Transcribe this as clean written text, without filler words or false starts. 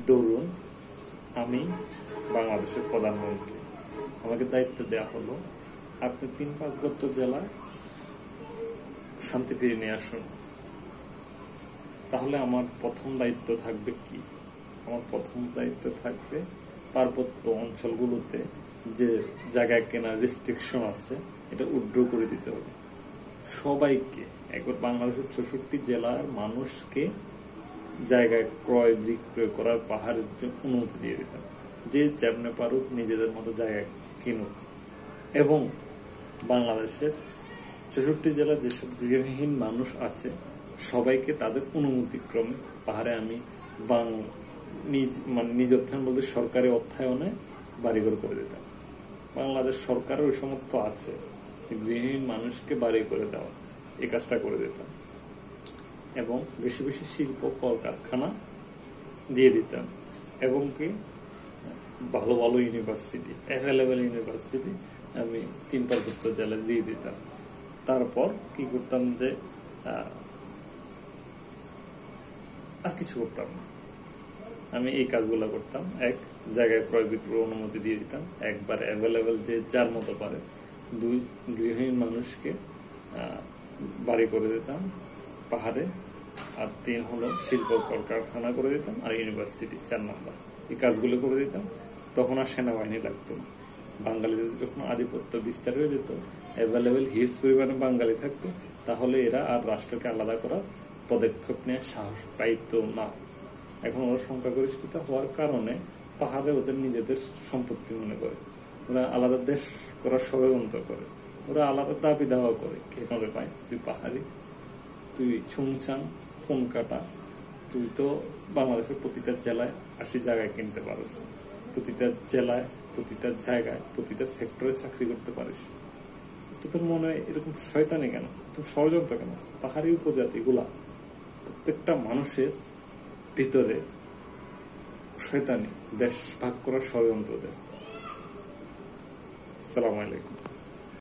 ধরুন আমি বাংলাদেশের প্রধানমন্ত্রী, আমাকে দায়িত্ব দেওয়া হলো আপনি 3 পার্বত্য জেলায় শান্তি ফিরিয়ে নিয়ে আসুন। তাহলে আমার প্রথম দায়িত্ব থাকবে কি? আমার প্রথম দায়িত্ব থাকবে পার্বত্য অঞ্চলগুলোতে যে জায়গা কেনার রেস্ট্রিকশন আছে এটা উইথড্র করে দিতে হবে সবাইকে। একবার বাংলাদেশের 64 জেলার মানুষকে জায়গায় ক্রয় বিক্রয় করার পাহাড়ের অনুমতি দিয়ে দিতাম। যে যেমনে পারুক নিজেদের মতো জায়গা কিনুক, এবং বাংলাদেশের 64 জেলার যেসব গৃহহীন মানুষ আছে সবাইকে তাদের অনুমতিক্রমে পাহাড়ে আমি নিজ অর্থায়ন বলতে সরকারি অর্থায়নে বাড়িঘর করে দিতাম। বাংলাদেশ সরকারের ওই সমর্থ আছে গৃহহীন মানুষকে বাড়ি করে দেওয়া, এই কাজটা করে দিতাম। এবং বেশি বেশি শিল্প কলকারখানা দিয়ে দিতাম, এবং কি ভালো ভালো ইউনিভার্সিটি, অ্যাভেলেবেল ইউনিভার্সিটি আমি 3 পার্বত্য জেলায় দিয়ে দিতাম। তারপর কি করতাম যে আর কিছু করতাম না, আমি এই কাজগুলো করতাম। এক, জায়গায় ক্রয় বিক্রয় অনুমতি দিয়ে দিতাম একবার অ্যাভেলেবেল যে যার মতো পারে। 2, গৃহহীন মানুষকে বাড়ি করে দিতাম পাহাড়ে। আর 3 হলো শিল্প কলকারখানা করে দিতাম, আর ইউনিভার্সিটি 4 নম্বর। এই কাজগুলো করে দিতাম। তখন আর সেনাবাহিনী লাগতো না। বাঙালিদের যখন আধিপত্য বিস্তার হয়ে যেত, অ্যাভেলেবেল হিউজ পরিমাণে বাঙালি থাকতো, তাহলে এরা আর রাষ্ট্রকে আলাদা করার পদক্ষেপ নিয়ে সাহস পাইতো না। এখন ওরা সংখ্যাগরিষ্ঠতা হওয়ার কারণে পাহাড়ে ওদের নিজেদের সম্পত্তি মনে করে, ওরা আলাদা দেশ করার ষড়যন্ত্র করে, ওরা আলাদা দাবি দাওয়া করে। কে করে পায়? তুই পাহাড়ি, তুই ছুংচাং, ফোন কাটা, তুই তো বাংলাদেশের প্রতিটা জেলায় 80 জায়গায় কিনতে পারিস, প্রতিটা জেলায়, প্রতিটা জায়গায়, প্রতিটা সেক্টরে চাকরি করতে পারিস। তো তোর মনে হয় এরকম শয়তানি কেন? তোর ষড়যন্ত্র কেন? পাহাড়ি উপজাতি গুলা প্রত্যেকটা মানুষের ভিতরে শয়তানি, দেশ ভাগ করার ষড়যন্ত্র দেয়। আসসালামু আলাইকুম।